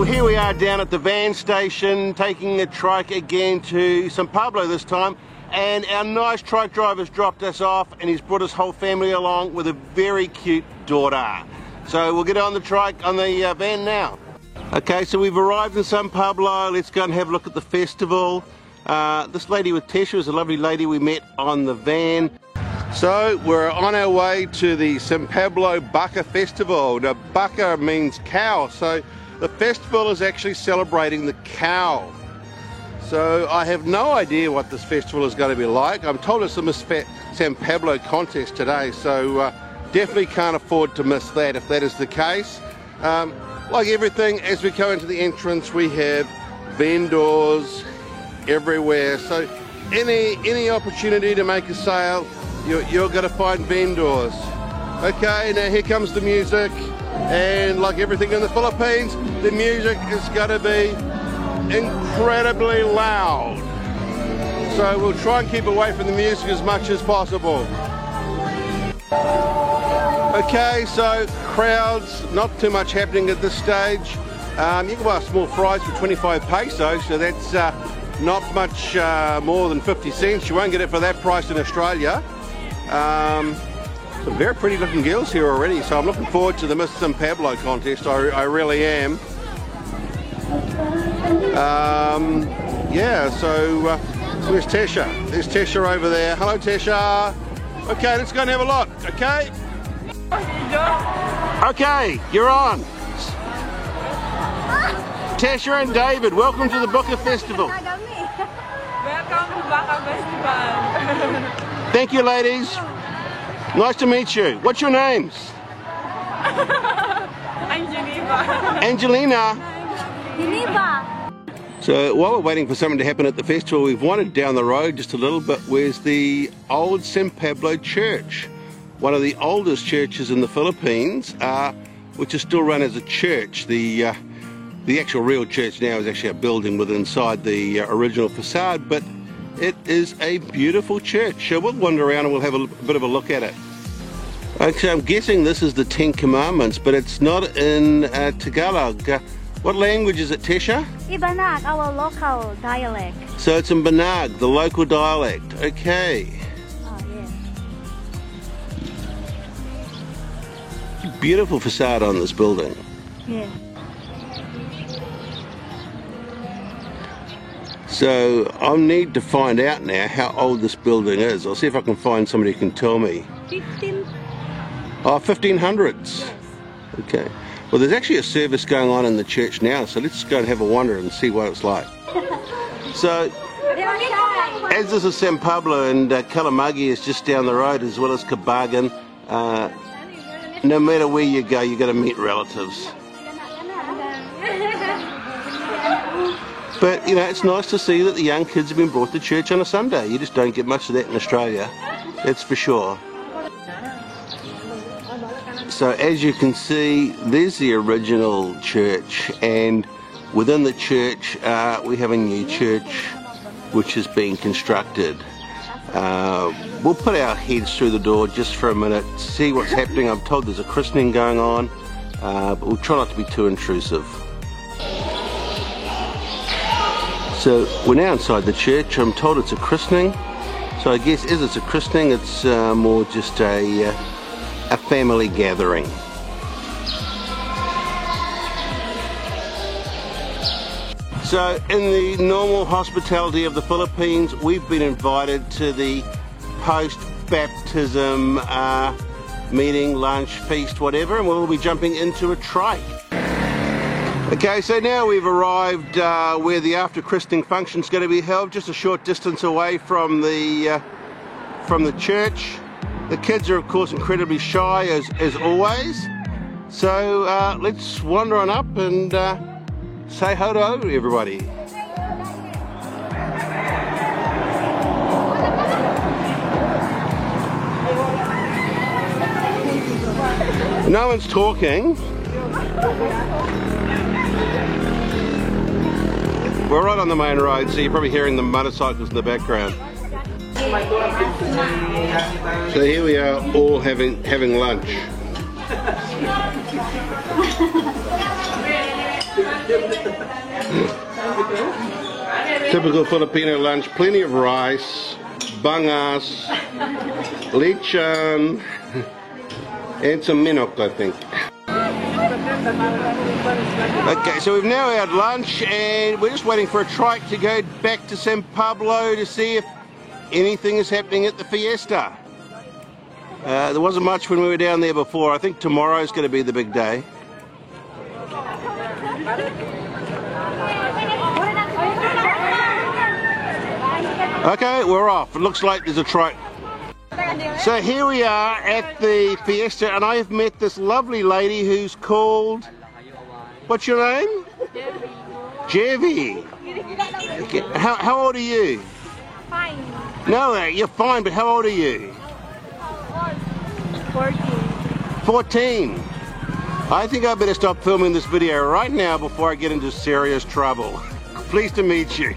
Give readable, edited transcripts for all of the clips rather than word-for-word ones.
well, here we are down at the van station, taking a trike again to San Pablo this time, and our nice trike driver's dropped us off and he's brought his whole family along with a very cute daughter. So we'll get on the trike, on the van now. Okay, so we've arrived in San Pablo. Let's go and have a look at the festival. This lady with Tesha is a lovely lady we met on the van. So we're on our way to the San Pablo Baka Festival. Now Baka means cow, so the festival is actually celebrating the cow. So I have no idea what this festival is going to be like. I'm told it's the Miss San Pablo contest today, so definitely can't afford to miss that if that is the case. Like everything, as we go into the entrance, we have vendors everywhere. So any opportunity to make a sale, you're going to find vendors. Okay, now here comes the music, and like everything in the Philippines, the music is going to be incredibly loud. So we'll try and keep away from the music as much as possible. Okay, so crowds, not too much happening at this stage. You can buy small fries for 25 pesos, so that's not much more than 50 cents. You won't get it for that price in Australia. Some very pretty looking girls here already, so I'm looking forward to the Miss San Pablo contest. I really am. Yeah, so where's Tesha? There's Tesha over there. Hello, Tesha. Okay, let's go and have a look, okay? Okay, you're on. Tesha and David, welcome to the Baka Festival. Welcome to Baka Festival. Thank you, ladies. Nice to meet you. What's your names? Angelina. Geneva. So while we're waiting for something to happen at the festival, we've wandered down the road just a little bit. Where's the old San Pablo Church? One of the oldest churches in the Philippines, which is still run as a church. The actual real church now is actually a building with inside the original facade, but it is a beautiful church. So we'll wander around and we'll have a bit of a look at it. Okay, I'm guessing this is the Ten Commandments, but it's not in Tagalog. What language is it, Tesha? Ibanag, our local dialect. So it's in Banag, the local dialect. Okay. Oh, yes. Beautiful facade on this building. Yes. So I need to find out now how old this building is. I'll see if I can find somebody who can tell me. 15. Oh, 1500s. Yes. Okay. Well, there's actually a service going on in the church now, so let's go and have a wander and see what it's like. So, as this is San Pablo and Kalamagi is just down the road, as well as Cabagan, no matter where you go, you're going to meet relatives. But, you know, it's nice to see that the young kids have been brought to church on a Sunday. You just don't get much of that in Australia, that's for sure. So as you can see, there's the original church, and within the church we have a new church which is being constructed. We'll put our heads through the door just for a minute, see what's happening. I'm told there's a christening going on, but we'll try not to be too intrusive. So we're now inside the church. I'm told it's a christening, so I guess as it's a christening, it's more just a family gathering. So in the normal hospitality of the Philippines, we've been invited to the post-baptism meeting, lunch, feast, whatever, and we'll be jumping into a trike. Okay, so now we've arrived where the after christening function is going to be held, just a short distance away from the church. The kids are of course incredibly shy as always, so let's wander on up and say hello to everybody. No one's talking. We're right on the main road, so you're probably hearing the motorcycles in the background. So here we are, all having lunch. Typical Filipino lunch, plenty of rice, bangas, lechon, and some minok, I think. Okay, so we've now had lunch and we're just waiting for a trike to go back to San Pablo to see if anything is happening at the fiesta. There wasn't much when we were down there before. I think tomorrow's going to be the big day. Okay, we're off. It looks like there's a trike. So here we are at the fiesta, and I have met this lovely lady who's called... What's your name? Jevi. Okay. How old are you? Fine. No, you're fine, but how old are you? 14. 14. I think I better stop filming this video right now before I get into serious trouble. Pleased to meet you.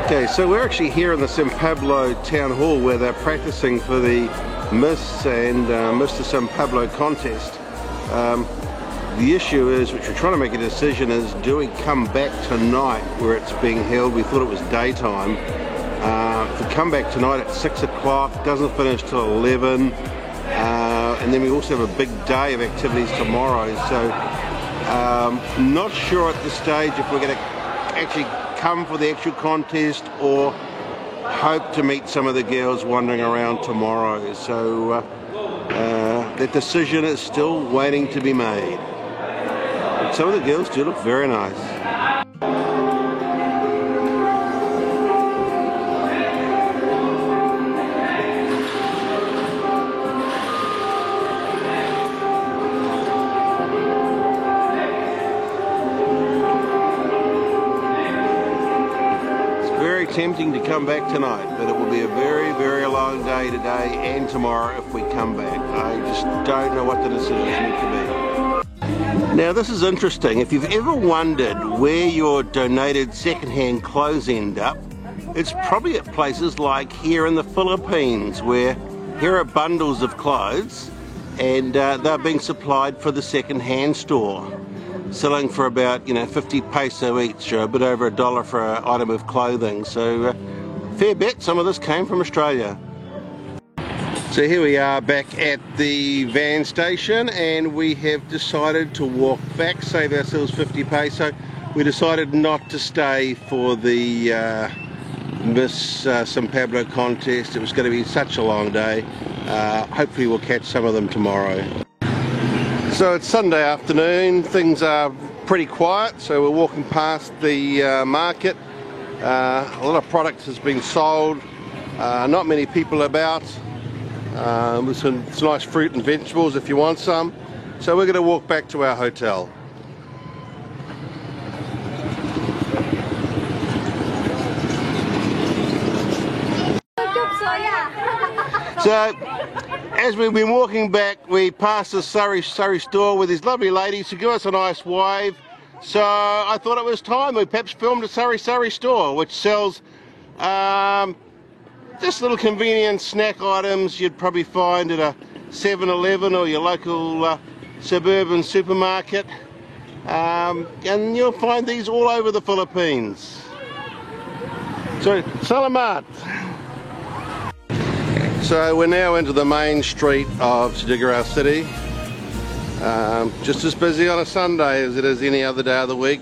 Okay, so we're actually here in the San Pablo Town Hall where they're practicing for the Miss and Mr. San Pablo contest. The issue is, which we're trying to make a decision, is do we come back tonight where it's being held? We thought it was daytime. If we come back tonight at 6 o'clock, doesn't finish till 11, and then we also have a big day of activities tomorrow. So not sure at this stage if we're going to actually come for the actual contest or hope to meet some of the girls wandering around tomorrow. So that decision is still waiting to be made. But some of the girls do look very nice. Tempting to come back tonight, but it will be a very, very long day today and tomorrow if we come back. I just don't know what the decisions need to be. Now this is interesting. If you've ever wondered where your donated second-hand clothes end up, it's probably at places like here in the Philippines, where here are bundles of clothes and they're being supplied for the second-hand store, selling for about 50 peso each, or a bit over $1 for an item of clothing. So fair bet some of this came from Australia. So here we are back at the van station, and we have decided to walk back, save ourselves 50 peso. We decided not to stay for the Miss San Pablo contest. It was going to be such a long day. Hopefully we'll catch some of them tomorrow. So it's Sunday afternoon, things are pretty quiet, so we're walking past the market. A lot of product has been sold, not many people about. There's some nice fruit and vegetables if you want some. So we're going to walk back to our hotel. So as we've been walking back, we passed the Surrey store with these lovely ladies who give us a nice wave. So I thought it was time we perhaps filmed a Surrey store, which sells just little convenient snack items you'd probably find at a 7-Eleven or your local suburban supermarket. And you'll find these all over the Philippines. So, salamat! So we're now into the main street of Tuguegarao City. Just as busy on a Sunday as it is any other day of the week.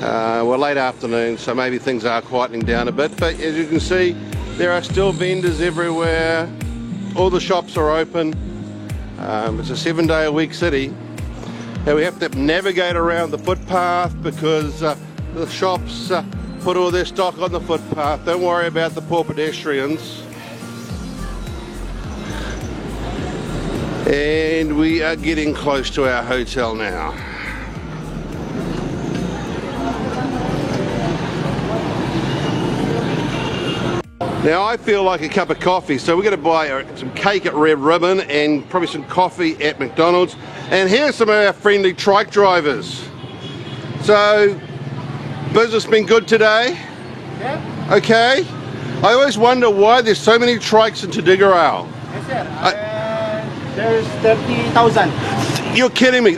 We're late afternoon, so maybe things are quietening down a bit, but as you can see, there are still vendors everywhere. All the shops are open. It's a 7-day-a-week city. Now we have to navigate around the footpath because the shops put all their stock on the footpath. Don't worry about the poor pedestrians. And we are getting close to our hotel now. Now I feel like a cup of coffee, so we're going to buy some cake at Red Ribbon and probably some coffee at McDonald's. And here's some of our friendly trike drivers. So, business been good today? Yeah. Okay. I always wonder why there's so many trikes in Tuguegarao. Yes, sir. There's 30,000. You're kidding me.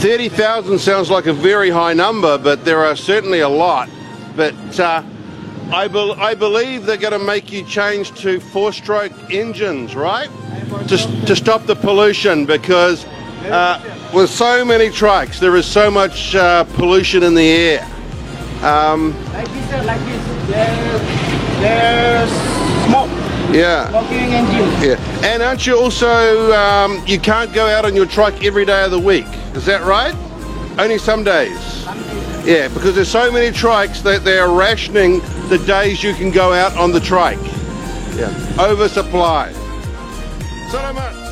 30,000 sounds like a very high number, but there are certainly a lot. But I believe they're going to make you change to 4-stroke engines, right? To stop the pollution, because with so many trucks, there is so much pollution in the air. Like this, sir, like this. There's smoke. Yeah. Smoking engine. Yeah. And aren't you also, you can't go out on your truck every day of the week? Is that right? Only some days? Some days. Yeah, because there's so many trikes that they're rationing the days you can go out on the trike. Yeah. Oversupply. So much.